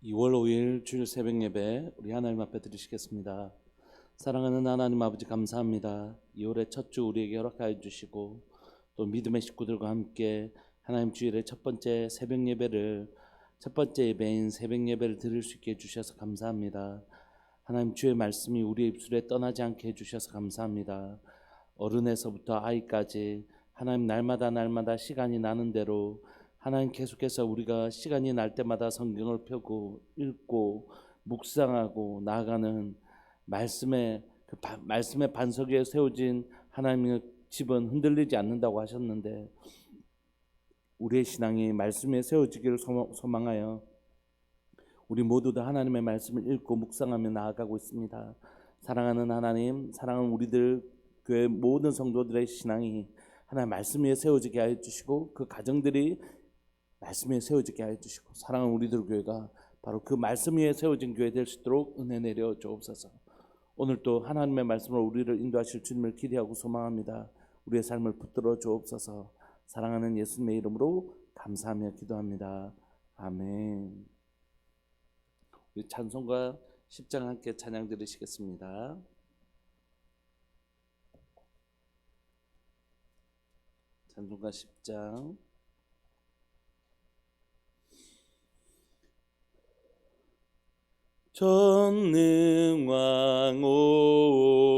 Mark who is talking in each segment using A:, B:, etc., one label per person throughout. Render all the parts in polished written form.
A: 2월 5일 주일 새벽 예배 우리 하나님 앞에 드리시겠습니다. 사랑하는 하나님 아버지 감사합니다. 2월의 첫 주 우리에게 허락하여 주시고 또 믿음의 식구들과 함께 하나님 주일의 첫 번째 새벽 예배를 첫 번째 예배인 새벽 예배를 드릴 수 있게 해주셔서 감사합니다. 하나님 주의 말씀이 우리의 입술에 떠나지 않게 해주셔서 감사합니다. 어른에서부터 아이까지 하나님 날마다 시간이 나는 대로 하나님 계속해서 우리가 시간이 날 때마다 성경을 펴고 읽고 묵상하고 나아가는 말씀의 반석 위에 세워진 하나님의 집은 흔들리지 않는다고 하셨는데 우리의 신앙이 말씀 위에 세워지기를 소망하여 우리 모두 다 하나님의 말씀을 읽고 묵상하며 나아가고 있습니다. 사랑하는 하나님, 사랑하는 우리들 교회 모든 성도들의 신앙이 하나님 말씀 위에 세워지게 하여 주시고 그 가정들이 말씀 위에 세워지게 하여 주시고 사랑하는 우리들 교회가 바로 그 말씀 위에 세워진 교회 될 수 있도록 은혜 내려 주옵소서. 오늘 또 하나님의 말씀으로 우리를 인도하실 주님을 기대하고 소망합니다. 우리의 삶을 붙들어 주옵소서. 사랑하는 예수님의 이름으로 감사하며 기도합니다. 아멘. 우리 찬송가 10장 함께 찬양 드리시겠습니다. 찬송가 10장. 전능왕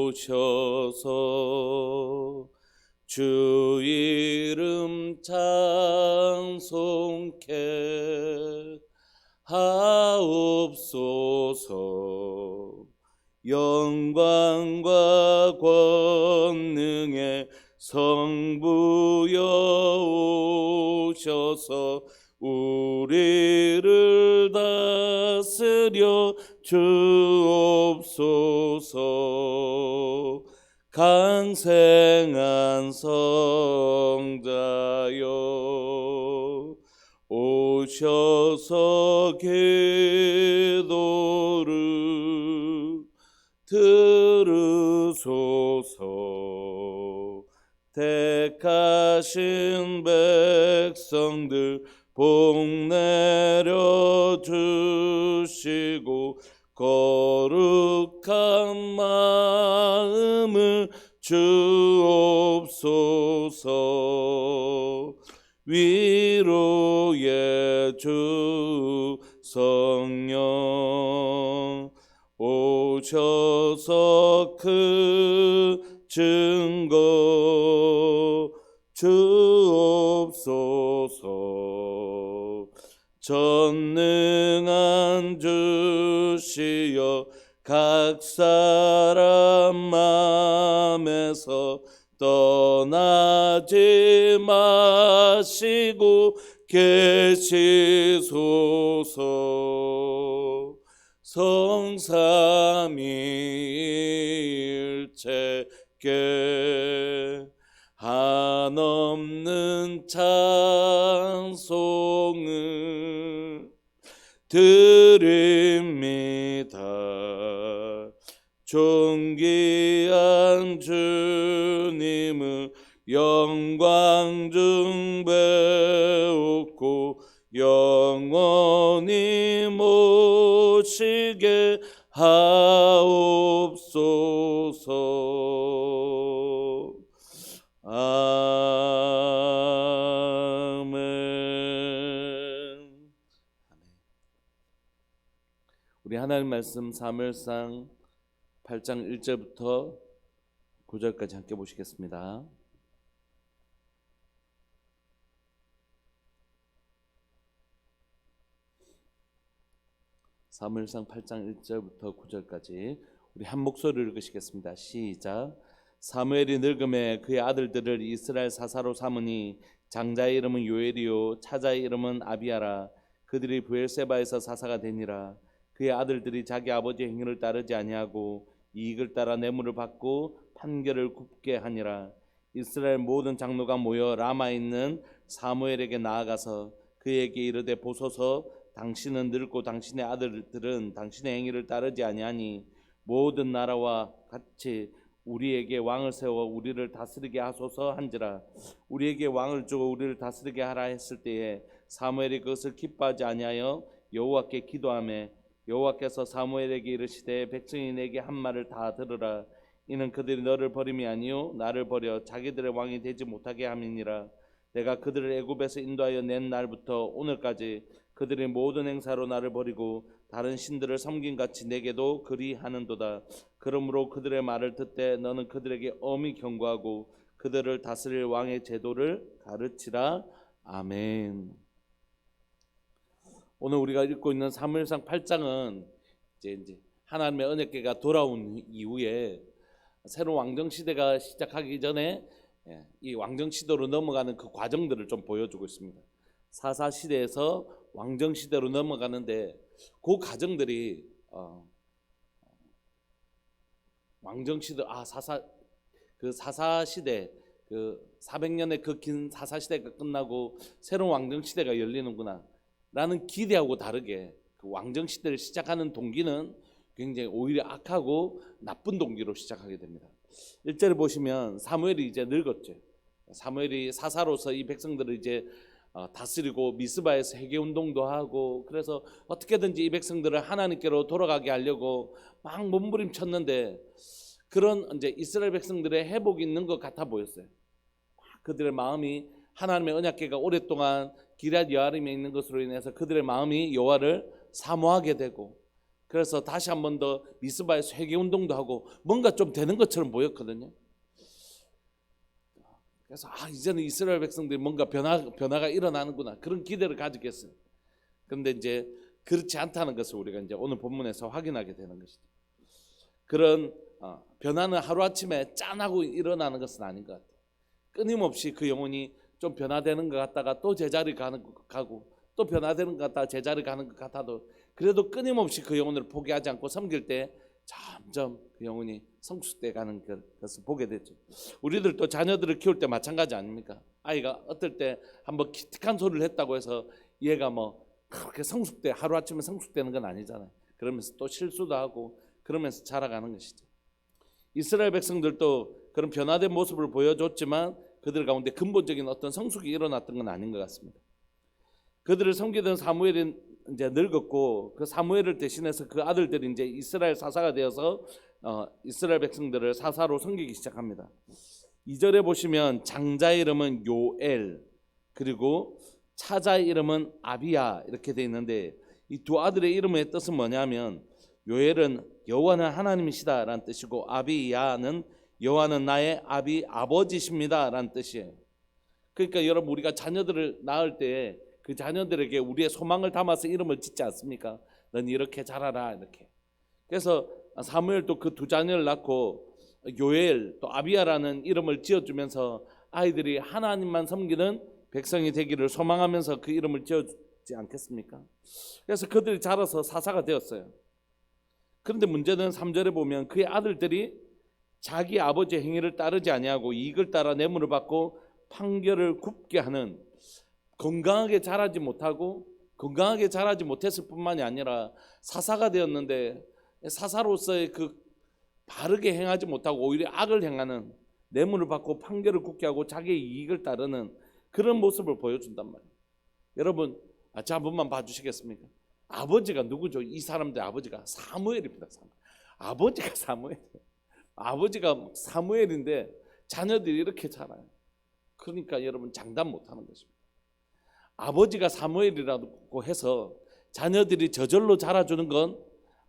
A: 오셔서 주 이름 찬송케 하옵소서. 영광과 권능의 성부여 오셔서 우리를 다스려 주옵소서. 강생한 성자여 오셔서 기도를 들으소서. 택하신 백성들 복 내려 주시고 거룩한 마음을 주옵소서. 위로의 주 성령 오셔서 그 증거 주옵소서. 전능한 주시여 각 사람 맘에서 떠나지 마시고 계시소서. 성삼위일체께 한없는 찬송을 드립니다. 존귀한 주님을 영광 중 배웠고 영원히 모시게 하옵소서. 아멘. 우리 하나님 말씀 사무엘상 8장 1절부터 9절까지 함께 보시겠습니다. 사무엘상 8장 1절부터 9절까지 우리 한 목소리로 읽으시겠습니다. 시작. 사무엘이 늙음에 그의 아들들을 이스라엘 사사로 삼으니 장자의 이름은 요엘이요 차자의 이름은 아비야라. 그들이 브엘세바에서 사사가 되니라. 그의 아들들이 자기 아버지의 행위를 따르지 아니하고 이익을 따라 뇌물을 받고 판결을 굽게 하니라. 이스라엘 모든 장로가 모여 라마에 있는 사무엘에게 나아가서 그에게 이르되 보소서. 당신은 늙고 당신의 아들들은 당신의 행위를 따르지 아니하니 모든 나라와 같이 우리에게 왕을 세워 우리를 다스리게 하소서 한지라. 우리에게 왕을 주고 우리를 다스리게 하라 했을 때에 사무엘이 그것을 기뻐하지 아니하여 여호와께 기도하며 여호와께서 사무엘에게 이르시되 백성이 내게 한 말을 다 들으라. 이는 그들이 너를 버림이 아니요 나를 버려 자기들의 왕이 되지 못하게 함이니라. 내가 그들을 애굽에서 인도하여 낸 날부터 오늘까지 그들의 모든 행사로 나를 버리고 다른 신들을 섬긴 같이 내게도 그리하는도다. 그러므로 그들의 말을 듣되 너는 그들에게 엄히 경고하고 그들을 다스릴 왕의 제도를 가르치라. 아멘. 오늘 우리가 읽고 있는 사무엘상 8장은 이제 하나님의 언약궤가 돌아온 이후에 새로운 왕정 시대가 시작하기 전에 이 왕정 시대로 넘어가는 그 과정들을 좀 보여주고 있습니다. 사사 시대에서 왕정 시대로 넘어가는데 그 과정들이 왕정 시대 사사 시대 그 400년의 그 긴 사사 시대가 끝나고 새로운 왕정 시대가 열리는구나 라는 기대하고 다르게 그 왕정 시대를 시작하는 동기는 굉장히 오히려 악하고 나쁜 동기로 시작하게 됩니다. 1절에 보시면 사무엘이 이제 늙었죠. 사무엘이 사사로서 이 백성들을 이제 다스리고 미스바에서 회개 운동도 하고 그래서 어떻게든지 이 백성들을 하나님께로 돌아가게 하려고 막 몸부림쳤는데 그런 이제 이스라엘 백성들의 회복이 있는 것 같아 보였어요. 그들의 마음이 하나님의 언약궤가 오랫동안 기럇 여아림에 있는 것으로 인해서 그들의 마음이 여호와를 사모하게 되고 그래서 다시 한 번 더 미스바에서 회개 운동도 하고 뭔가 좀 되는 것처럼 보였거든요. 그래서 이제는 이스라엘 백성들이 뭔가 변화가 일어나는구나 그런 기대를 가지겠어요. 그런데 이제 그렇지 않다는 것을 우리가 이제 오늘 본문에서 확인하게 되는 것이죠. 그런 변화는 하루아침에 짠하고 일어나는 것은 아닌 것 같아요. 끊임없이 그 영혼이 좀 변화되는 것 같다가 또 제자리 가고 또 변화되는 것 같다가 제자리 가는 것 같아도 그래도 끊임없이 그 영혼을 포기하지 않고 섬길 때 점점 그 영혼이 성숙돼 가는 것을 보게 되죠. 우리들도 자녀들을 키울 때 마찬가지 아닙니까? 아이가 어떨 때 한번 기특한 소리를 했다고 해서 얘가 뭐 그렇게 성숙돼 하루아침에 성숙되는 건 아니잖아요. 그러면서 또 실수도 하고 그러면서 자라가는 것이죠. 이스라엘 백성들도 그런 변화된 모습을 보여줬지만 그들 가운데 근본적인 어떤 성숙이 일어났던 건 아닌 것 같습니다. 그들을 섬기던 사무엘이 이제 늙었고 그 사무엘을 대신해서 그 아들들이 이제 이스라엘 사사가 되어서 이스라엘 백성들을 사사로 섬기기 시작합니다. 2절에 보시면 장자의 이름은 요엘 그리고 차자의 이름은 아비야 이렇게 되어 있는데 이 두 아들의 이름의 뜻은 뭐냐면 요엘은 여호와는 하나님이시다라는 뜻이고 아비야는 여호와는 나의 아버지십니다라는 뜻이에요. 그러니까 여러분 우리가 자녀들을 낳을 때 그 자녀들에게 우리의 소망을 담아서 이름을 짓지 않습니까? 넌 이렇게 자라라 이렇게. 그래서 사무엘도 그 두 자녀를 낳고 요엘 또 아비야라는 이름을 지어주면서 아이들이 하나님만 섬기는 백성이 되기를 소망하면서 그 이름을 지어주지 않겠습니까? 그래서 그들이 자라서 사사가 되었어요. 그런데 문제는 3절에 보면 그의 아들들이 자기 아버지의 행위를 따르지 아니하고 이익을 따라 뇌물을 받고 판결을 굽게 하는 건강하게 자라지 못했을 뿐만이 아니라 사사가 되었는데 사사로서의 그 바르게 행하지 못하고 오히려 악을 행하는 뇌물을 받고 판결을 굽게 하고 자기의 이익을 따르는 그런 모습을 보여준단 말이에요. 여러분 자 한번만 봐주시겠습니까? 아버지가 누구죠? 이 사람들의 아버지가 사무엘입니다. 아버지가 사무엘인데 자녀들이 이렇게 자라요. 그러니까 여러분 장담 못하는 것입니다. 아버지가 사무엘이라고 해서 자녀들이 저절로 자라주는 건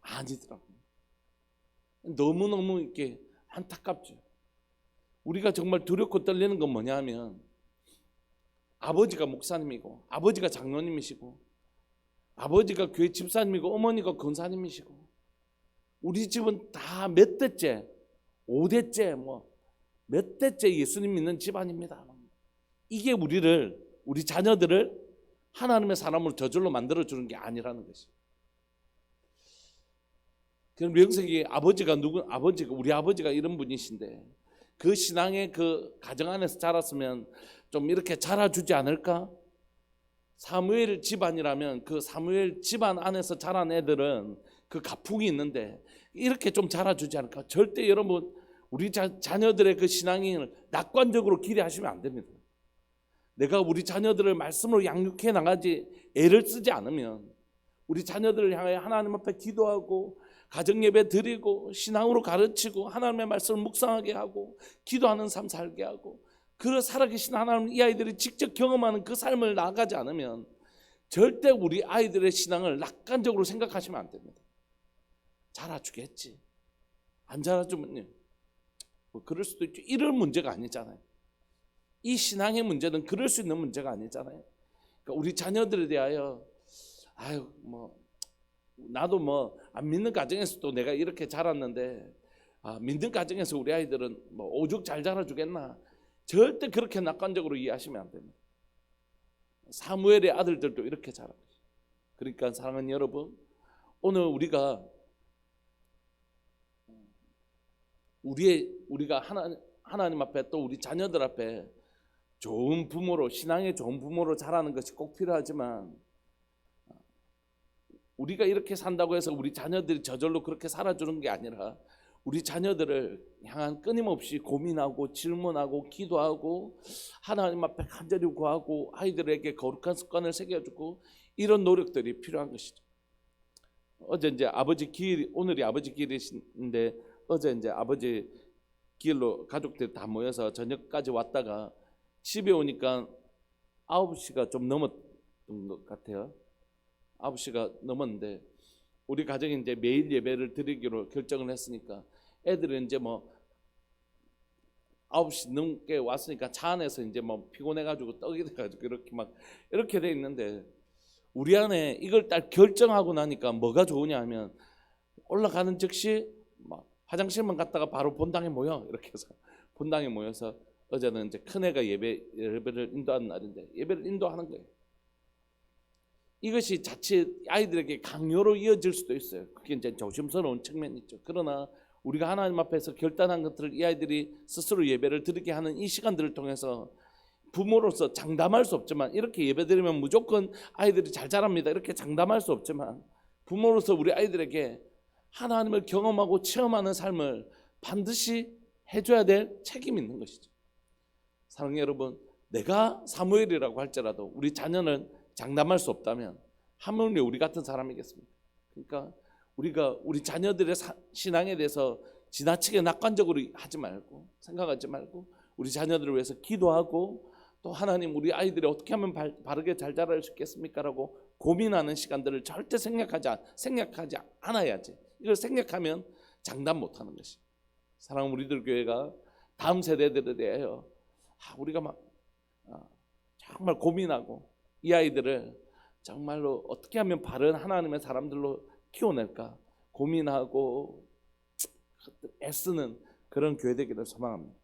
A: 아니더라고요. 너무너무 이렇게 안타깝죠. 우리가 정말 두렵고 떨리는 건 뭐냐면 아버지가 목사님이고 아버지가 장로님이시고 아버지가 교회 집사님이고 어머니가 권사님이시고 우리 집은 다 몇 대째 5대째 몇 대째 예수님 믿는 집안입니다. 이게 우리 자녀들을 하나님의 사람으로 저절로 만들어주는 게 아니라는 것이에요. 그럼 명색이 우리 아버지가 이런 분이신데 그 신앙의 그 가정 안에서 자랐으면 좀 이렇게 자라주지 않을까? 사무엘 집안이라면 그 사무엘 집안 안에서 자란 애들은 그 가풍이 있는데 이렇게 좀 자라주지 않을까? 절대 여러분 우리 자녀들의 그 신앙을 낙관적으로 기대하시면 안 됩니다. 내가 우리 자녀들을 말씀으로 양육해 나가지 애를 쓰지 않으면 우리 자녀들을 향하여 하나님 앞에 기도하고 가정 예배 드리고 신앙으로 가르치고 하나님의 말씀을 묵상하게 하고 기도하는 삶 살게 하고 그 살아계신 하나님 이 아이들이 직접 경험하는 그 삶을 나아가지 않으면 절대 우리 아이들의 신앙을 낙관적으로 생각하시면 안 됩니다. 자라주겠지. 안 자라주면요. 뭐 그럴 수도 있죠. 이런 문제가 아니잖아요. 이 신앙의 문제는 그럴 수 있는 문제가 아니잖아요. 그러니까 우리 자녀들에 대하여 나도 안 믿는 가정에서도 내가 이렇게 자랐는데 믿는 가정에서 우리 아이들은 오죽 잘 자라주겠나. 절대 그렇게 낙관적으로 이해하시면 안 됩니다. 사무엘의 아들들도 이렇게 자라요. 그러니까 사랑하는 여러분, 오늘 우리가 하나님 앞에 또 우리 자녀들 앞에 좋은 부모로, 신앙의 좋은 부모로 자라는 것이 꼭 필요하지만 우리가 이렇게 산다고 해서 우리 자녀들이 저절로 그렇게 살아주는 게 아니라 우리 자녀들을 향한 끊임없이 고민하고 질문하고 기도하고 하나님 앞에 간절히 구하고 아이들에게 거룩한 습관을 새겨주고 이런 노력들이 필요한 것이죠. 어제 이제 오늘이 아버지 기일이신데 어제 이제 아버지 기일로 가족들이 다 모여서 저녁까지 왔다가 집에 오니까 9시가 좀 넘었던 것 같아요. 9시가 넘었는데 우리 가정이 이제 매일 예배를 드리기로 결정을 했으니까 애들은 이제 9시 넘게 왔으니까 차 안에서 이제 피곤해가지고 떡이 돼가지고 이렇게 돼 있는데 우리 안에 이걸 딱 결정하고 나니까 뭐가 좋으냐 하면 올라가는 즉시 화장실만 갔다가 바로 본당에 모여 이렇게 해서 본당에 모여서 어제는 이제 큰애가 예배를 인도하는 날인데 예배를 인도하는 거예요. 이것이 자칫 아이들에게 강요로 이어질 수도 있어요. 그게 이제 조심스러운 측면이 있죠. 그러나 우리가 하나님 앞에서 결단한 것들을 이 아이들이 스스로 예배를 드리게 하는 이 시간들을 통해서 부모로서 장담할 수 없지만 이렇게 예배드리면 무조건 아이들이 잘 자랍니다. 이렇게 장담할 수 없지만 부모로서 우리 아이들에게 하나님을 경험하고 체험하는 삶을 반드시 해줘야 될 책임이 있는 것이죠. 사랑하는 여러분, 내가 사무엘이라고 할지라도 우리 자녀는 장담할 수 없다면 하물며 우리 같은 사람이겠습니까? 그러니까 우리가 우리 자녀들의 신앙에 대해서 지나치게 낙관적으로 생각하지 말고 우리 자녀들을 위해서 기도하고 또 하나님 우리 아이들이 어떻게 하면 바르게 잘 자랄 수 있겠습니까? 라고 고민하는 시간들을 절대 생각하지 않아야지. 이걸 생각하면 장담 못하는 것이. 사랑하는 우리들 교회가 다음 세대들에 대하여 우리가 정말 고민하고 이 아이들을 정말로 어떻게 하면 바른 하나님의 사람들로 키워낼까 고민하고 애쓰는 그런 교회 되기를 소망합니다.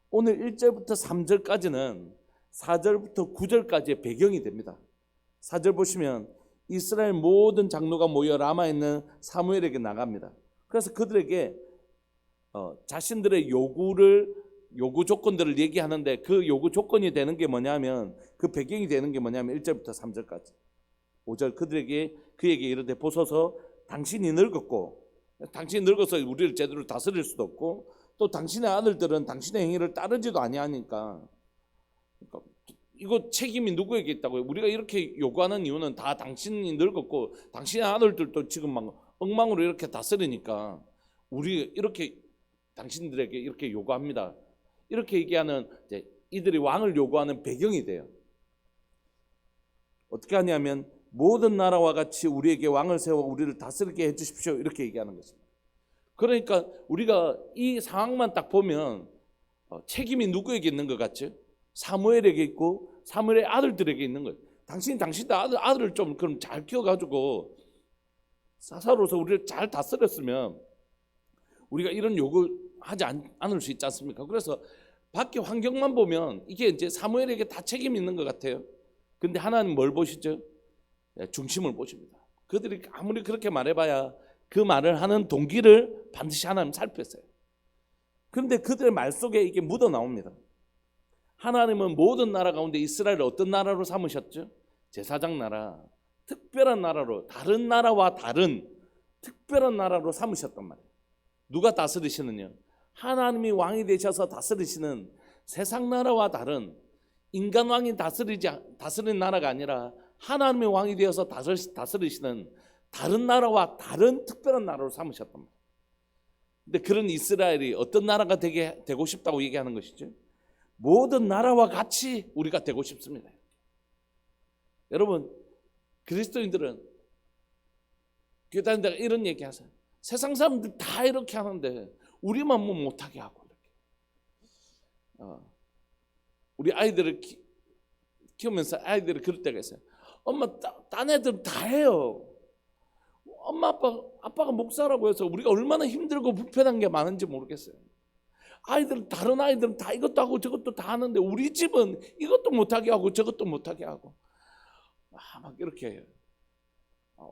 A: 오늘 1절부터 3절까지는 4절부터 9절까지의 배경이 됩니다. 4절 보시면 이스라엘 모든 장로가 모여 라마에 있는 사무엘에게 나갑니다. 그래서 그들에게 자신들의 요구 조건들을 얘기하는데 그 요구 조건이 되는 게 뭐냐면 그 배경이 되는 게 뭐냐면 1절부터 3절까지 5절 그에게 이르되 보소서 당신이 늙어서 우리를 제대로 다스릴 수도 없고 또 당신의 아들들은 당신의 행위를 따르지도 아니하니까 이거 책임이 누구에게 있다고요? 우리가 이렇게 요구하는 이유는 다 당신이 늙었고 당신의 아들들도 지금 엉망으로 이렇게 다스리니까 우리 이렇게 당신들에게 이렇게 요구합니다. 이렇게 얘기하는 이들이 왕을 요구하는 배경이 돼요. 어떻게 하냐면 모든 나라와 같이 우리에게 왕을 세워 우리를 다스리게 해주십시오. 이렇게 얘기하는 것입니다. 그러니까 우리가 이 상황만 딱 보면 책임이 누구에게 있는 것 같죠? 사무엘에게 있고 사무엘의 아들들에게 있는 거예요. 당신의 아들을 좀 그럼 잘 키워가지고 사사로서 우리를 잘 다스렸으면 우리가 이런 요구하지 않을 수 있지 않습니까? 그래서 밖에 환경만 보면 이게 이제 사무엘에게 다 책임이 있는 것 같아요. 근데 하나님 뭘 보시죠? 중심을 보십니다. 그들이 아무리 그렇게 말해봐야 그 말을 하는 동기를 반드시 하나님 살폈어요. 그런데 그들의 말 속에 이게 묻어 나옵니다. 하나님은 모든 나라 가운데 이스라엘을 어떤 나라로 삼으셨죠? 제사장 나라, 특별한 나라로, 다른 나라와 다른 특별한 나라로 삼으셨단 말이에요. 누가 다스리시느냐? 하나님이 왕이 되셔서 다스리시는 세상 나라와 다른 인간 왕이 다스리는 나라가 아니라 하나님의 왕이 되어서 다스리시는 다른 나라와 다른 특별한 나라로 삼으셨단 말이에요. 근데 그런 이스라엘이 어떤 나라가 되고 싶다고 얘기하는 것이죠? 모든 나라와 같이 우리가 되고 싶습니다. 여러분, 그리스도인들은 교회 다니다가 이런 얘기 하세요. 세상 사람들 다 이렇게 하는데 우리만 뭐 못하게 하고 이렇게. 우리 아이들을 키우면서 아이들이 그럴 때가 있어요. 엄마, 딴 애들 다 해요. 엄마 아빠가 목사라고 해서 우리가 얼마나 힘들고 불편한 게 많은지 모르겠어요. 다른 아이들은 다 이것도 하고 저것도 다 하는데 우리 집은 이것도 못하게 하고 저것도 못하게 하고 막 이렇게 해요.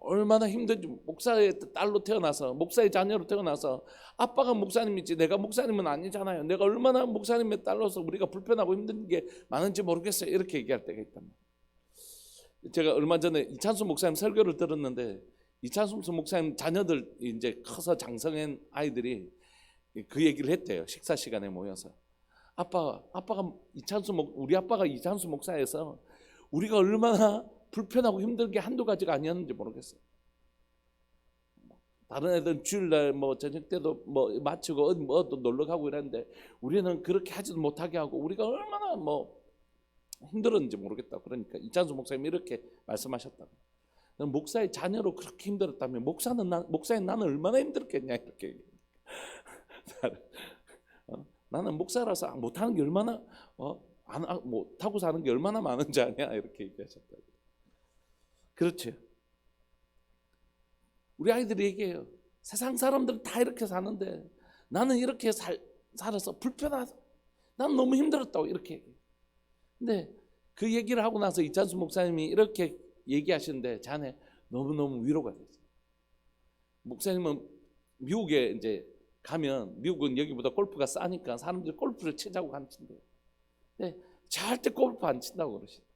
A: 얼마나 힘든지. 목사의 딸로 태어나서, 목사의 자녀로 태어나서 아빠가 목사님이지 내가 목사님은 아니잖아요. 내가 얼마나 목사님의 딸로서 우리가 불편하고 힘든 게 많은지 모르겠어요. 이렇게 얘기할 때가 있단 말이에요. 제가 얼마 전에 이찬수 목사님 설교를 들었는데, 이찬수 목사님 자녀들 이제 커서 장성한 아이들이 그 얘기를 했대요. 식사 시간에 모여서 우리 아빠가 이찬수 목사여서 우리가 얼마나 불편하고 힘든 게 한두 가지가 아니었는지 모르겠어요. 다른 애들은 주일날 뭐 저녁 때도 뭐 마치고 뭐 또 놀러 가고 이랬는데 우리는 그렇게 하지도 못하게 하고 우리가 얼마나 뭐 힘들었는지 모르겠다. 그러니까 이찬수 목사님이 이렇게 말씀하셨다고. 목사의 자녀로 그렇게 힘들었다면 목사인 나는 얼마나 힘들었겠냐 이렇게. 나는 목사라서 못하는 게 얼마나 못하고 사는 게 얼마나 많은지 아냐 이렇게 얘기하셨다고. 그렇죠. 우리 아이들이 얘기해요. 세상 사람들은 다 이렇게 사는데 나는 이렇게 살아서 불편하다. 난 너무 힘들었다고 이렇게 얘기해요. 근데 그 얘기를 하고 나서 이찬수 목사님이 이렇게 얘기하시는데 자네 너무너무 위로가 됐어요. 목사님은 미국에 이제 가면, 미국은 여기보다 골프가 싸니까 사람들이 골프를 치자고 가르친대요. 근데 절대 골프 안 친다고 그러시대요.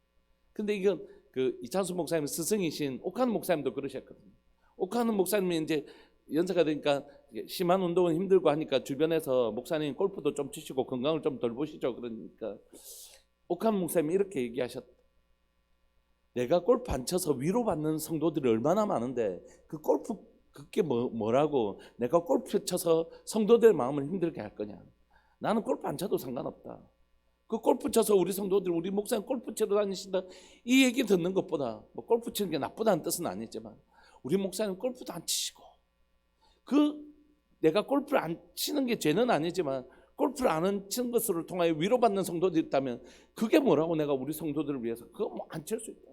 A: 근데 이건 그 이찬수 목사님 스승이신 옥하는 목사님도 그러셨거든요. 옥하는 목사님이 이제 연세가 되니까 심한 운동은 힘들고 하니까 주변에서 목사님 골프도 좀 치시고 건강을 좀 덜 보시죠. 그러니까 옥하는 목사님이 이렇게 얘기하셨다. 내가 골프 안 쳐서 위로받는 성도들이 얼마나 많은데 그 골프 그게 뭐라고 내가 골프 쳐서 성도들의 마음을 힘들게 할 거냐. 나는 골프 안 쳐도 상관없다. 그 골프 쳐서 우리 성도들, 우리 목사님 골프 치러 다니신다 이 얘기 듣는 것보다, 뭐 골프 치는 게 나쁘다는 뜻은 아니지만 우리 목사님 골프도 안 치시고, 내가 골프를 안 치는 게 죄는 아니지만 골프를 안 치는 것으로 통하여 위로받는 성도들이 있다면 그게 뭐라고 내가 우리 성도들을 위해서 그거 뭐 안 칠 수 있다.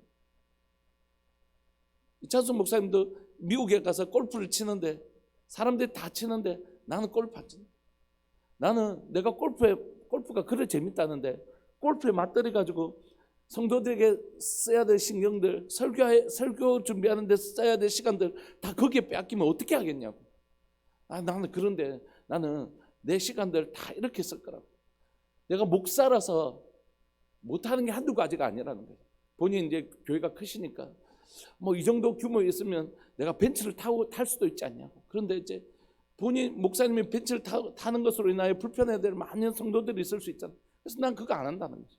A: 이찬수 목사님도 미국에 가서 골프를 치는데 사람들이 다 치는데 나는 골프 안 친다. 나는 내가 골프가 그래 재밌다는데 골프에 맞들이 가지고 성도들에게 써야 될 신경들, 설교 준비하는 데 써야 될 시간들 다 거기에 빼앗기면 어떻게 하겠냐고. 나는 그런데 나는 내 시간들 다 이렇게 쓸 거라고. 내가 목사라서 못하는 게 한두 가지가 아니라는 거예요. 본인 이제 교회가 크시니까 뭐 이 정도 규모 있으면 내가 벤츠를 탈 수도 있지 않냐고. 그런데 이제 본인 목사님이 벤츠를 타는 것으로 인하여 불편해야 될 많은 성도들이 있을 수 있잖아. 그래서 난 그거 안 한다는 거지.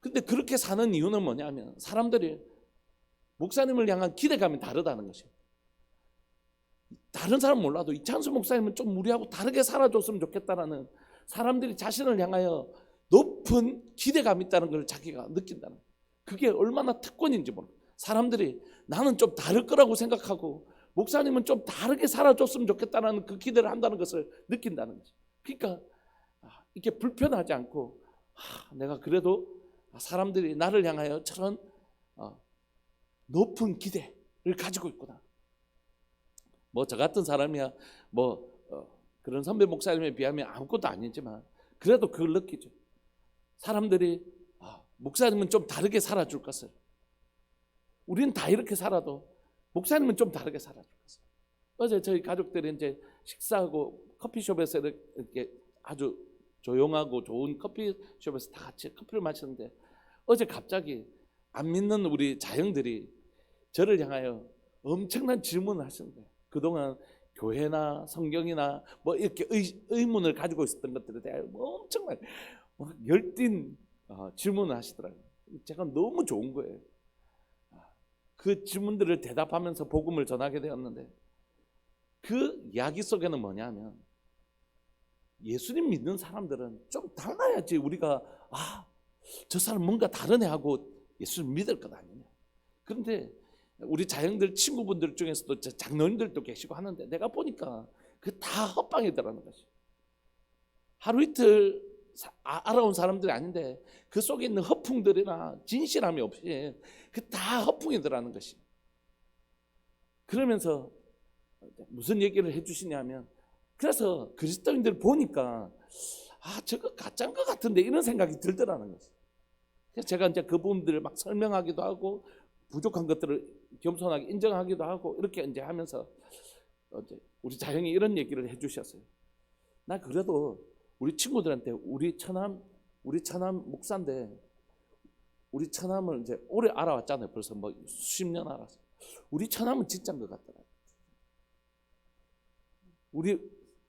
A: 근데 그렇게 사는 이유는 뭐냐면 사람들이 목사님을 향한 기대감이 다르다는 것이에요. 다른 사람 몰라도 이찬수 목사님은 좀 우리하고 다르게 살아줬으면 좋겠다라는 사람들이 자신을 향하여 높은 기대감이 있다는 걸 자기가 느낀다는 거예요. 그게 얼마나 특권인지 모르겠어요. 사람들이 나는 좀 다를 거라고 생각하고 목사님은 좀 다르게 살아줬으면 좋겠다는 그 기대를 한다는 것을 느낀다는 거죠. 그러니까 이게 불편하지 않고 내가 그래도 사람들이 나를 향하여 저런 높은 기대를 가지고 있구나. 뭐 저 같은 사람이야 그런 선배 목사님에 비하면 아무것도 아니지만 그래도 그걸 느끼죠. 사람들이 목사님은 좀 다르게 살아줄 것을, 우리는 다 이렇게 살아도 목사님은 좀 다르게 살아줄 것을. 어제 저희 가족들이 이제 식사하고 커피숍에서 이렇게 아주 조용하고 좋은 커피숍에서 다 같이 커피를 마시는데 어제 갑자기 안 믿는 우리 자형들이 저를 향하여 엄청난 질문을 하시는 거예요. 그동안 교회나 성경이나 뭐 이렇게 의문을 가지고 있었던 것들에 대하여 뭐 엄청난 열띤 질문을 하시더라고요. 제가 너무 좋은 거예요. 그 질문들을 대답하면서 복음을 전하게 되었는데, 그 이야기 속에는 뭐냐면 예수님 믿는 사람들은 좀 달라야지 우리가 저 사람 뭔가 다르네 하고 예수를 믿을 것 아니냐. 그런데 우리 자형들 친구분들 중에서도 장로님들도 계시고 하는데 내가 보니까 그 다 헛방이더라는 것이. 하루 이틀 알아온 사람들이 아닌데 그 속에 있는 허풍들이나 진실함이 없이 그 다 헛풍이더라는 것이. 그러면서 무슨 얘기를 해주시냐면, 그래서 그리스도인들 보니까 저거 가짜인 것 같은데 이런 생각이 들더라는 거죠. 그래서 제가 이제 그 부분들을 막 설명하기도 하고 부족한 것들을 겸손하게 인정하기도 하고 이렇게 이제 하면서 우리 자형이 이런 얘기를 해주셨어요. 나 그래도 우리 친구들한테 우리 처남 목사인데, 우리 처남을 이제 오래 알아왔잖아요. 벌써 뭐 수십 년 알았어. 우리 처남은 진짜인 것 같더라. 우리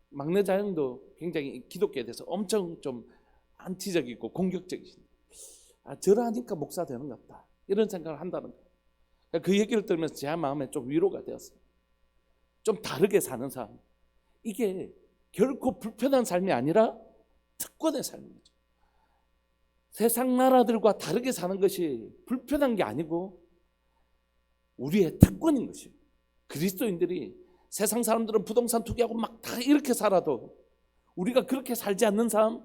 A: 막내 자형도 굉장히 기독교에 대해서 엄청 좀 안티적이고 공격적이신. 저러니까 목사 되는 것 같다, 이런 생각을 한다는 거예요. 그 얘기를 들으면서 제 마음에 좀 위로가 되었어요. 좀 다르게 사는 삶, 이게 결코 불편한 삶이 아니라 특권의 삶이죠. 세상 나라들과 다르게 사는 것이 불편한 게 아니고 우리의 특권인 것이에요. 그리스도인들이 세상 사람들은 부동산 투기하고 막 다 이렇게 살아도 우리가 그렇게 살지 않는 삶,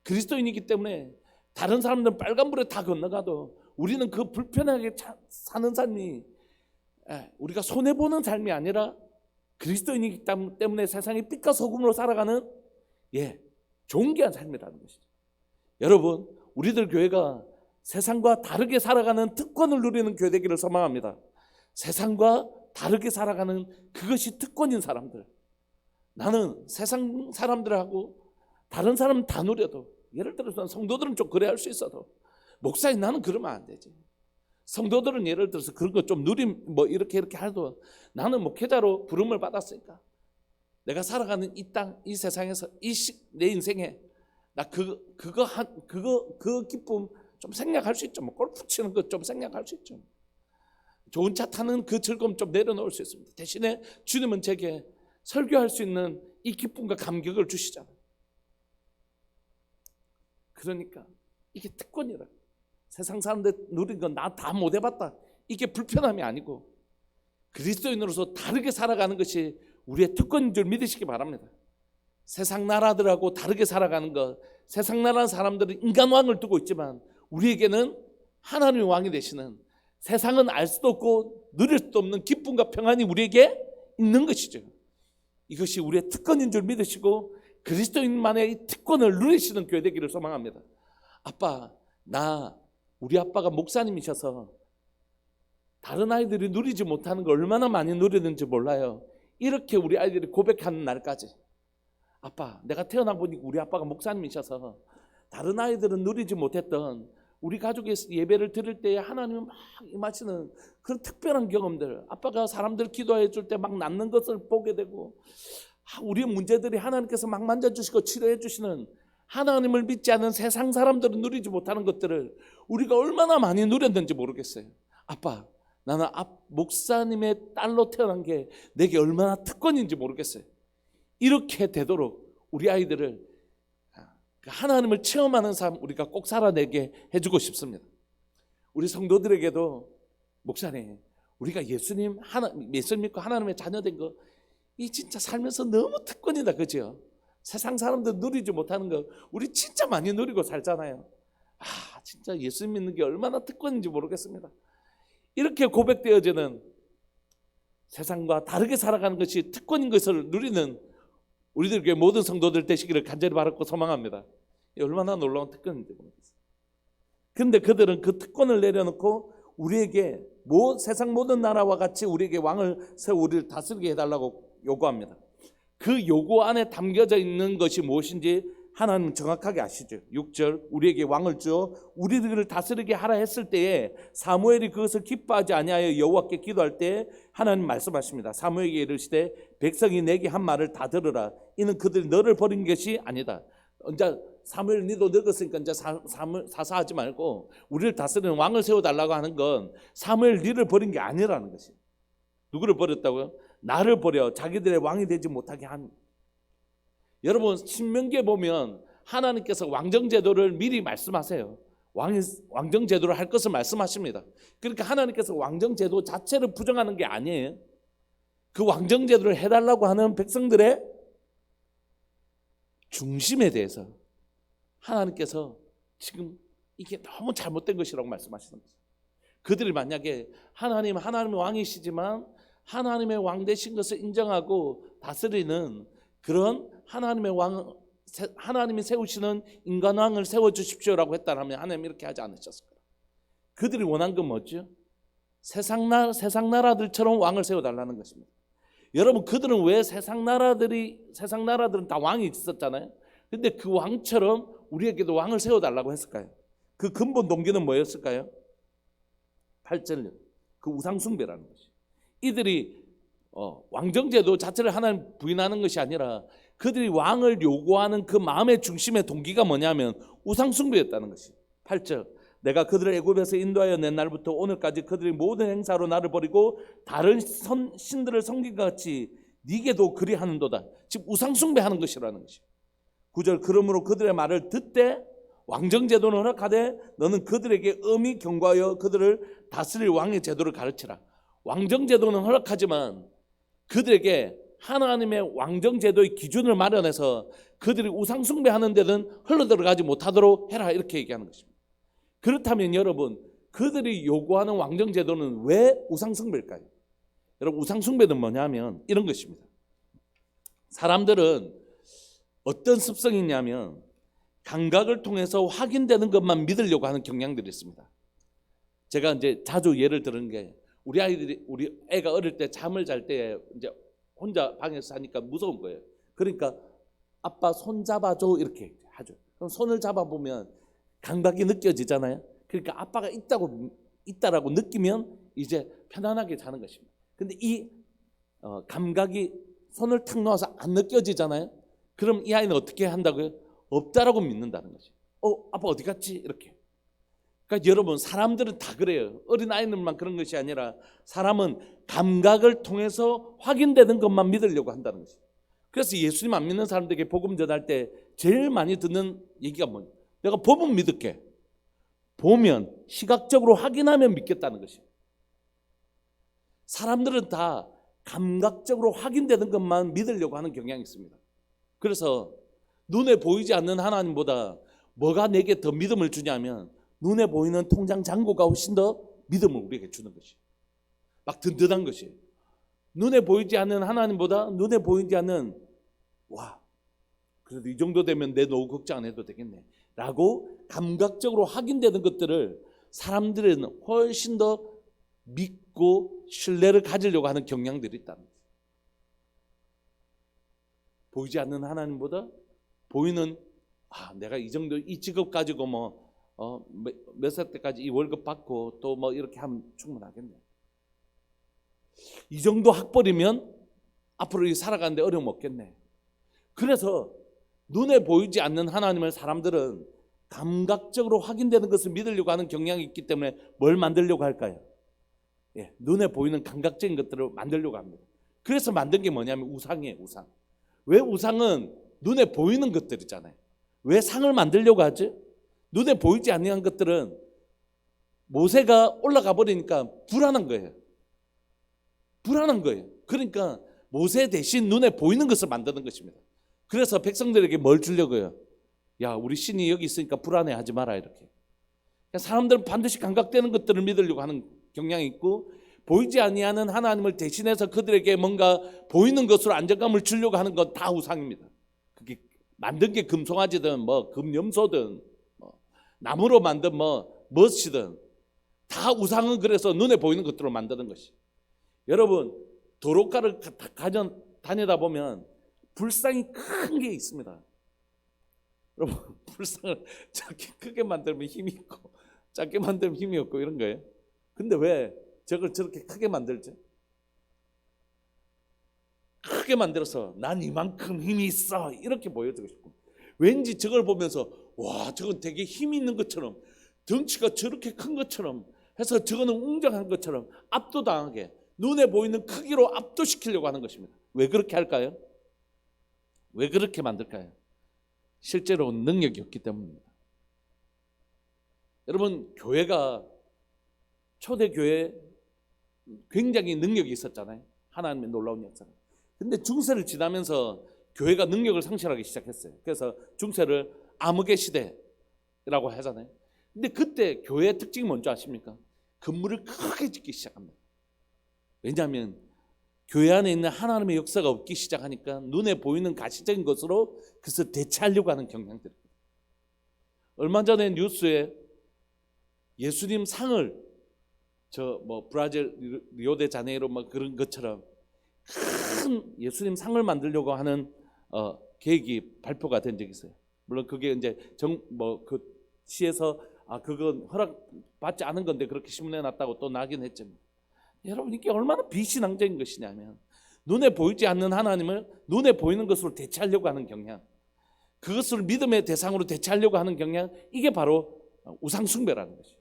A: 그리스도인이기 때문에 다른 사람들은 빨간불에 다 건너가도 우리는 그 불편하게 사는 삶이 우리가 손해보는 삶이 아니라 그리스도인이기 때문에 세상의 빛과 소금으로 살아가는 존귀한 삶이라는 것이죠. 여러분, 우리들 교회가 세상과 다르게 살아가는 특권을 누리는 교회 되기를 소망합니다. 세상과 다르게 살아가는 그것이 특권인 사람들. 나는 세상 사람들하고 다른 사람 다 누려도, 예를 들어서 성도들은 좀 그래 할 수 있어도 목사인 나는 그러면 안 되지. 성도들은 예를 들어서 그런 거 좀 뭐 이렇게 해도 나는 목회자로 부름을 받았으니까 내가 살아가는 이 땅, 이 세상에서 내 인생에 나 그 기쁨 좀 생략할 수 있죠. 뭐 골프 치는 거 좀 생략할 수 있죠. 좋은 차 타는 그 즐거움 좀 내려놓을 수 있습니다. 대신에 주님은 제게 설교할 수 있는 이 기쁨과 감격을 주시잖아요. 그러니까 이게 특권이라. 세상 사람들 누린 건 나 다 못 해봤다, 이게 불편함이 아니고 그리스도인으로서 다르게 살아가는 것이 우리의 특권인 줄 믿으시기 바랍니다. 세상 나라들하고 다르게 살아가는 것, 세상 나라 사람들은 인간왕을 두고 있지만 우리에게는 하나님의 왕이 되시는, 세상은 알 수도 없고 누릴 수도 없는 기쁨과 평안이 우리에게 있는 것이죠. 이것이 우리의 특권인 줄 믿으시고 그리스도인만의 이 특권을 누리시는 교회 되기를 소망합니다. 우리 아빠가 목사님이셔서 다른 아이들이 누리지 못하는 걸 얼마나 많이 누리는지 몰라요. 이렇게 우리 아이들이 고백하는 날까지, 아빠, 내가 태어나 보니 우리 아빠가 목사님이셔서 다른 아이들은 누리지 못했던 우리 가족에서 예배를 드릴 때에 하나님이 막 임하시는 그런 특별한 경험들, 아빠가 사람들 기도해 줄 때 막 낫는 것을 보게 되고, 우리의 문제들이 하나님께서 막 만져주시고 치료해 주시는, 하나님을 믿지 않는 세상 사람들은 누리지 못하는 것들을 우리가 얼마나 많이 누렸는지 모르겠어요. 아빠, 나는 목사님의 딸로 태어난 게 내게 얼마나 특권인지 모르겠어요. 이렇게 되도록 우리 아이들을 하나님을 체험하는 삶 우리가 꼭 살아내게 해주고 싶습니다. 우리 성도들에게도, 목사님, 우리가 예수님 믿고 하나님의 자녀된 거, 이 진짜 살면서 너무 특권이다, 그죠? 세상 사람들 누리지 못하는 거 우리 진짜 많이 누리고 살잖아요. 진짜 예수 믿는 게 얼마나 특권인지 모르겠습니다. 이렇게 고백되어지는, 세상과 다르게 살아가는 것이 특권인 것을 누리는 우리들 교회 모든 성도들 되시기를 간절히 바라고 소망합니다. 얼마나 놀라운 특권인지 모르겠어요. 그런데 그들은 그 특권을 내려놓고 우리에게 세상 모든 나라와 같이 우리에게 왕을 세워 우리를 다스리게 해달라고 요구합니다. 그 요구 안에 담겨져 있는 것이 무엇인지 하나님은 정확하게 아시죠. 6절, 우리에게 왕을 주어 우리들을 다스리게 하라 했을 때에 사무엘이 그것을 기뻐하지 아니하여 여호와께 기도할 때 하나님 말씀하십니다. 사무엘에게 이르시되 백성이 내게 한 말을 다 들으라. 이는 그들이 너를 버린 것이 아니다. 이제 사무엘 니도 늙었으니까 이제 사사하지 말고 우리를 다스리는 왕을 세워달라고 하는 건 사무엘 니를 버린 게 아니라는 것이에요. 누구를 버렸다고요? 나를 버려 자기들의 왕이 되지 못하게 한. 여러분 신명기에 보면 하나님께서 왕정제도를 미리 말씀하세요. 왕정제도를 할 것을 말씀하십니다. 그러니까 하나님께서 왕정제도 자체를 부정하는 게 아니에요. 그 왕정제도를 해달라고 하는 백성들의 중심에 대해서 하나님께서 지금 이게 너무 잘못된 것이라고 말씀하시는 거죠. 그들이 만약에 하나님의 왕이시지만 하나님의 왕 되신 것을 인정하고 다스리는 그런 하나님이 세우시는 인간왕을 세워주십시오라고 했다면 하나님 이렇게 하지 않으셨을 거예요. 그들이 원한 건 뭐죠? 세상 나라들처럼 왕을 세워달라는 것입니다. 여러분 그들은 왜 세상 나라들은 다 왕이 있었잖아요. 근데 그 왕처럼 우리에게도 왕을 세워달라고 했을까요? 그 근본 동기는 뭐였을까요? 8절 그 우상숭배라는 것이. 이들이 왕정제도 자체를 하나님 부인하는 것이 아니라 그들이 왕을 요구하는 그 마음의 중심의 동기가 뭐냐면 우상숭배였다는 것이. 8절 내가 그들을 애굽에서 인도하여 낸 날부터 오늘까지 그들이 모든 행사로 나를 버리고 다른 신들을 섬긴 것 같이 네게도 그리하는도다. 즉 우상숭배하는 것이라는 것이. 9절 그러므로 그들의 말을 듣되 왕정제도는 허락하되 너는 그들에게 엄히 경고하여 그들을 다스릴 왕의 제도를 가르치라. 왕정제도는 허락하지만 그들에게 하나님의 왕정제도의 기준을 마련해서 그들이 우상숭배하는 데는 흘러들어가지 못하도록 해라 이렇게 얘기하는 것입니다. 그렇다면 여러분 그들이 요구하는 왕정제도는 왜 우상숭배일까요? 여러분 우상숭배는 뭐냐면 이런 것입니다. 사람들은 어떤 습성이 있냐면 감각을 통해서 확인되는 것만 믿으려고 하는 경향들이 있습니다. 제가 이제 자주 예를 들은 게 우리 애가 어릴 때 잠을 잘 때 이제 혼자 방에서 자니까 무서운 거예요. 그러니까 아빠 손 잡아줘 이렇게 하죠. 그럼 손을 잡아보면 감각이 느껴지잖아요. 그러니까 아빠가 있다라고 느끼면 이제 편안하게 자는 것입니다. 근데 이 감각이 손을 탁 놓아서 안 느껴지잖아요. 그럼 이 아이는 어떻게 한다고요? 없다라고 믿는다는 거죠. 아빠 어디 갔지? 이렇게. 그러니까 여러분 사람들은 다 그래요. 어린 아이들만 그런 것이 아니라 사람은 감각을 통해서 확인되는 것만 믿으려고 한다는 거죠. 그래서 예수님 안 믿는 사람들에게 복음 전할 때 제일 많이 듣는 얘기가 뭐냐? 내가 보면 믿을게. 보면 시각적으로 확인하면 믿겠다는 것이에요. 사람들은 다 감각적으로 확인되는 것만 믿으려고 하는 경향이 있습니다. 그래서 눈에 보이지 않는 하나님보다 뭐가 내게 더 믿음을 주냐면 눈에 보이는 통장 잔고가 훨씬 더 믿음을 우리에게 주는 것이. 막 든든한 것이에요. 눈에 보이지 않는 하나님보다 눈에 보이지 않는 그래도 이 정도 되면 내 노후 걱정 안 해도 되겠네 라고 감각적으로 확인되는 것들을 사람들은 훨씬 더 믿고 신뢰를 가지려고 하는 경향들이 있다는 거예요. 보이지 않는 하나님보다 보이는 내가 이 정도 이 직업 가지고 몇 살 때까지 이 월급 받고 또 이렇게 하면 충분하겠네. 이 정도 학벌이면 앞으로 살아가는데 어려움 없겠네. 그래서 눈에 보이지 않는 하나님을 사람들은 감각적으로 확인되는 것을 믿으려고 하는 경향이 있기 때문에 뭘 만들려고 할까요? 눈에 보이는 감각적인 것들을 만들려고 합니다. 그래서 만든 게 뭐냐면 우상이에요. 우상. 왜 우상은 눈에 보이는 것들이잖아요. 왜 상을 만들려고 하지? 눈에 보이지 않는 것들은 모세가 올라가 버리니까 불안한 거예요. 그러니까 모세 대신 눈에 보이는 것을 만드는 것입니다. 그래서 백성들에게 뭘 주려고요? 야, 우리 신이 여기 있으니까 불안해하지 마라 이렇게. 그러니까 사람들은 반드시 감각되는 것들을 믿으려고 하는 경향이 있고 보이지 아니하는 하나님을 대신해서 그들에게 뭔가 보이는 것으로 안정감을 주려고 하는 건 다 우상입니다. 그게 만든 게 금송아지든 금염소든 나무로 만든 무엇이든 다 우상은 그래서 눈에 보이는 것들로 만드는 것이. 여러분 도로가를 다니다 보면 불상이 큰 게 있습니다. 여러분 불상을 작게 크게 만들면 힘이 있고 작게 만들면 힘이 없고 이런 거예요. 근데 왜 저걸 저렇게 크게 만들지? 크게 만들어서 난 이만큼 힘이 있어 이렇게 보여주고 싶고 왠지 저걸 보면서 와, 저건 되게 힘이 있는 것처럼, 덩치가 저렇게 큰 것처럼 해서 저거는 웅장한 것처럼 압도당하게 눈에 보이는 크기로 압도시키려고 하는 것입니다. 왜 그렇게 할까요? 왜 그렇게 만들까요? 실제로 능력이 없기 때문입니다. 여러분, 교회가 초대교회 굉장히 능력이 있었잖아요. 하나님의 놀라운 역사가. 근데 중세를 지나면서 교회가 능력을 상실하기 시작했어요. 그래서 중세를 암흑의 시대라고 하잖아요. 근데 그때 교회의 특징이 뭔지 아십니까? 건물을 크게 짓기 시작합니다. 왜냐하면 교회 안에 있는 하나님의 역사가 없기 시작하니까 눈에 보이는 가시적인 것으로 그것을 대체하려고 하는 경향들입니다. 얼마 전에 뉴스에 예수님 상을 브라질 리오데자네이로 그런 것처럼 큰 예수님 상을 만들려고 하는 계획이 발표가 된 적이 있어요. 물론 그게 이제 그 시에서 그건 허락받지 않은 건데 그렇게 신문에 났다고 또 나긴 했지만, 여러분, 이게 얼마나 비신앙적인 것이냐면 눈에 보이지 않는 하나님을 눈에 보이는 것으로 대체하려고 하는 경향, 그것을 믿음의 대상으로 대체하려고 하는 경향, 이게 바로 우상숭배라는 것이에요.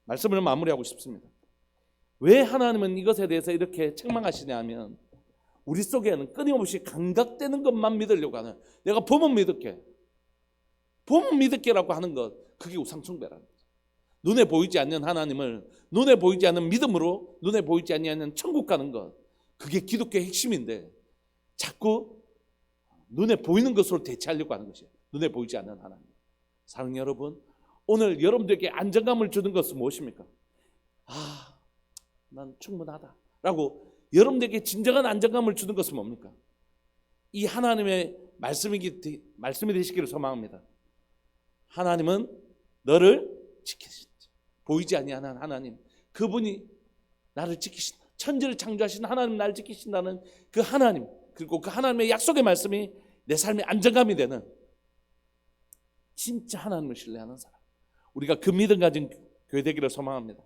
A: 말씀을 마무리하고 싶습니다. 왜 하나님은 이것에 대해서 이렇게 책망하시냐 하면, 우리 속에는 끊임없이 감각되는 것만 믿으려고 하는, 내가 보면 믿을게라고 하는 것, 그게 우상숭배라는 거죠. 눈에 보이지 않는 하나님을 눈에 보이지 않는 믿음으로 눈에 보이지 않는 천국 가는 것, 그게 기독교의 핵심인데 자꾸 눈에 보이는 것으로 대체하려고 하는 것이에요. 눈에 보이지 않는 하나님. 사랑하는 여러분, 오늘 여러분들에게 안정감을 주는 것은 무엇입니까? 난 충분하다 라고 여러분들에게 진정한 안정감을 주는 것은 뭡니까? 이 하나님의 말씀이 되시기를 소망합니다. 하나님은 너를 지키신다. 보이지 아니하는 하나님, 그분이 나를 지키신다. 천지를 창조하신 하나님 나를 지키신다는 그 하나님, 그리고 그 하나님의 약속의 말씀이 내 삶의 안정감이 되는 진짜 하나님을 신뢰하는 사람, 우리가 그 믿음 가진 교회 되기를 소망합니다.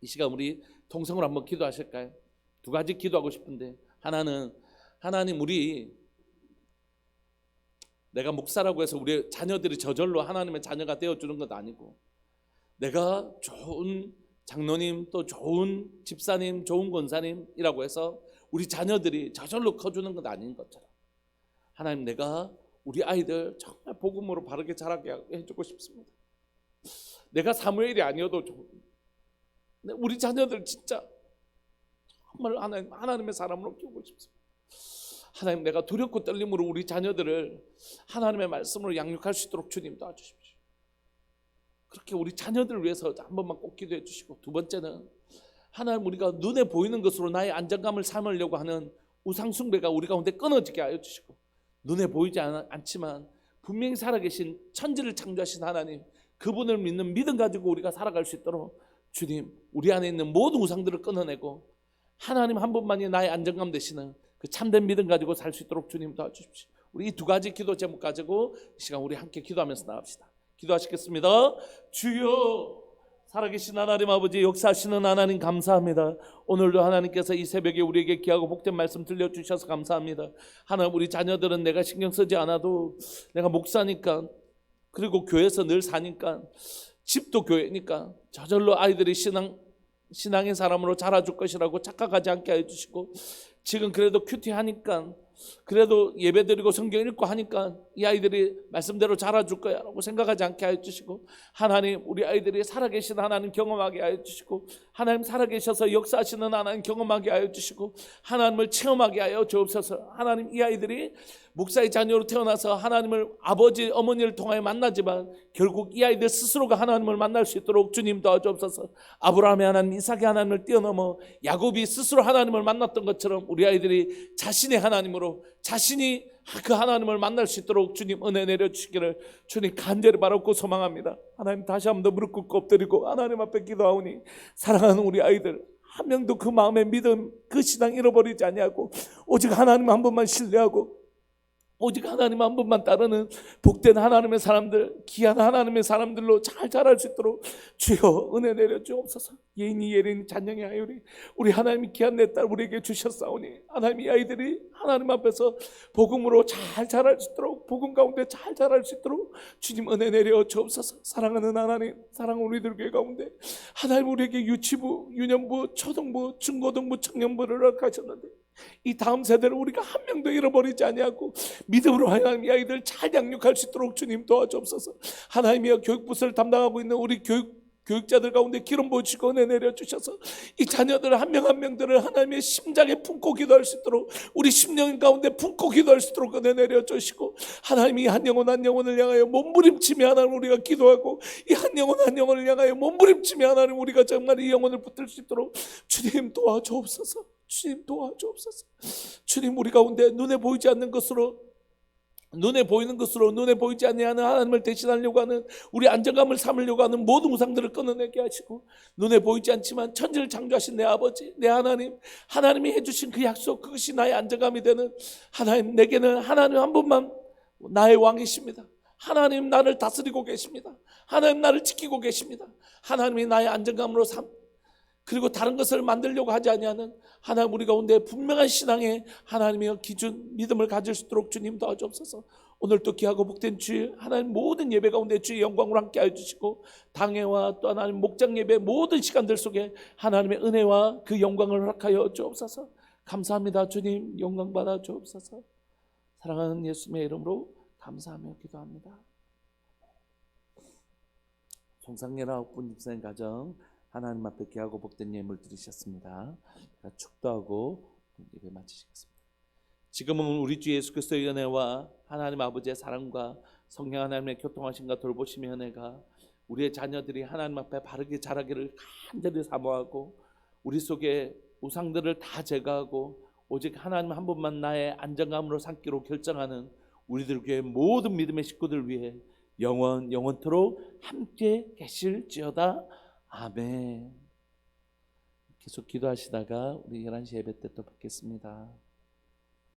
A: 이 시간 우리 통성으로 한번 기도하실까요? 두 가지 기도하고 싶은데, 하나는 하나님, 내가 목사라고 해서 우리 자녀들이 저절로 하나님의 자녀가 되어주는 것 아니고, 내가 좋은 장로님, 또 좋은 집사님, 좋은 권사님이라고 해서 우리 자녀들이 저절로 커주는 것 아닌 것처럼, 하나님, 내가 우리 아이들 정말 복음으로 바르게 자라게 해주고 싶습니다. 내가 사무엘이 아니어도 우리 자녀들 진짜 정말 하나님의 사람으로 키우고 싶습니다. 하나님, 내가 두렵고 떨림으로 우리 자녀들을 하나님의 말씀으로 양육할 수 있도록 주님 도와주십시오. 그렇게 우리 자녀들을 위해서 한 번만 꼭 기도해 주시고, 두 번째는 하나님, 우리가 눈에 보이는 것으로 나의 안정감을 삼으려고 하는 우상숭배가 우리 가운데 끊어지게 하여 주시고, 눈에 보이지 않지만 분명히 살아계신 천지를 창조하신 하나님, 그분을 믿는 믿음 가지고 우리가 살아갈 수 있도록 주님, 우리 안에 있는 모든 우상들을 끊어내고 하나님 한 분만이 나의 안정감 되시는 그 참된 믿음 가지고 살 수 있도록 주님 도와주십시오. 우리 이 두 가지 기도 제목 가지고 이 시간 우리 함께 기도하면서 나갑시다. 기도하시겠습니다. 주여, 살아계신 하나님 아버지, 역사하시는 하나님 감사합니다. 오늘도 하나님께서 이 새벽에 우리에게 귀하고 복된 말씀 들려주셔서 감사합니다. 하나님, 우리 자녀들은 내가 신경 쓰지 않아도 내가 목사니까, 그리고 교회에서 늘 사니까, 집도 교회니까 저절로 아이들이 신앙의 사람으로 자라줄 것이라고 착각하지 않게 해주시고, 지금 그래도 큐티하니까, 그래도 예배드리고 성경 읽고 하니까 이 아이들이 말씀대로 자라줄 거야 라고 생각하지 않게 하여 주시고, 하나님, 우리 아이들이 살아계신 하나님 경험하게 하여 주시고, 하나님 살아계셔서 역사하시는 하나님 경험하게 하여 주시고, 하나님을 체험하게 하여 주옵소서. 하나님, 이 아이들이 목사의 자녀로 태어나서 하나님을 아버지 어머니를 통하여 만나지만 결국 이 아이들 스스로가 하나님을 만날 수 있도록 주님 도와주옵소서. 아브라함의 하나님, 이삭의 하나님을 뛰어넘어 야곱이 스스로 하나님을 만났던 것처럼 우리 아이들이 자신의 하나님으로, 자신이 그 하나님을 만날 수 있도록 주님 은혜 내려주시기를 주님 간절히 바라고 소망합니다. 하나님, 다시 한 번 더 무릎 꿇고 엎드리고 하나님 앞에 기도하오니, 사랑하는 우리 아이들 한 명도 그 마음의 믿음, 그 신앙 잃어버리지 아니하고 오직 하나님 한 분만 신뢰하고 오직 하나님 한 분만 따르는 복된 하나님의 사람들, 귀한 하나님의 사람들로 잘 자랄 수 있도록 주여 은혜 내려 주옵소서. 예인이 예린이 찬양의 아이들이 우리 하나님이 귀한 내 딸 우리에게 주셨사오니 하나님 이 아이들이 하나님 앞에서 복음으로 잘 자랄 수 있도록 복음 가운데 잘 자랄 수 있도록 주님 은혜 내려 주옵소서. 사랑하는 하나님, 사랑하는 우리들 교회 가운데 하나님 우리에게 유치부, 유년부, 초등부, 중고등부, 청년부를 허락하셨는데 이 다음 세대를 우리가 한 명도 잃어버리지 아니하고 믿음으로 하나님 이 아이들 잘 양육할 수 있도록 주님 도와주옵소서. 하나님이여 교육부서를 담당하고 있는 우리 교육자들 가운데 기름 부으시고 은혜 내려주셔서 이 자녀들 한 명 한 명들을 하나님의 심장에 품고 기도할 수 있도록 우리 심령 가운데 품고 기도할 수 있도록 은혜 내려주시고 하나님이 한 영혼 한 영혼을 향하여 몸부림치며 하나님 우리가 기도하고 이 한 영혼 한 영혼을 향하여 몸부림치며 하나님 우리가 정말 이 영혼을 붙들 수 있도록 주님 도와주옵소서. 주님 도와주옵소서. 주님 우리 가운데 눈에 보이지 않는 것으로 눈에 보이는 것으로 눈에 보이지 아니하는 하나님을 대신하려고 하는 우리 안정감을 삼으려고 하는 모든 우상들을 끊어내게 하시고 눈에 보이지 않지만 천지를 창조하신 내 아버지 내 하나님 하나님이 해주신 그 약속 그것이 나의 안정감이 되는 하나님 내게는 하나님 한 분만 나의 왕이십니다. 하나님 나를 다스리고 계십니다. 하나님 나를 지키고 계십니다. 하나님이 나의 안정감으로 그리고 다른 것을 만들려고 하지 아니하는 하나님 우리 가운데 분명한 신앙의 하나님의 기준 믿음을 가질 수 있도록 주님 도와주옵소서. 오늘도 귀하고 복된 주일 하나님 모든 예배 가운데 주의 영광으로 함께 하여 주시고 당회와 또 하나님 목장 예배 모든 시간들 속에 하나님의 은혜와 그 영광을 허락하여 주옵소서. 감사합니다. 주님 영광 받아 주옵소서. 사랑하는 예수님의 이름으로 감사하며 기도합니다. 송상예라 분집사님 가정 하나님 앞에 귀하고 복된 예물 드리셨습니다. 축도하고 예배 마치시겠습니다. 지금은 우리 주 예수 그리스도의 은혜와 하나님 아버지의 사랑과 성령 하나님의 교통하심과 돌보심의 은혜가 우리의 자녀들이 하나님 앞에 바르게 자라기를 간절히 사모하고 우리 속에 우상들을 다 제거하고 오직 하나님 한 분만 나의 안정감으로 삼기로 결정하는 우리들 교회 모든 믿음의 식구들 위해 영원토록 함께 계실지어다. 아멘. 계속 기도하시다가 우리 11시 예배 때 또 뵙겠습니다.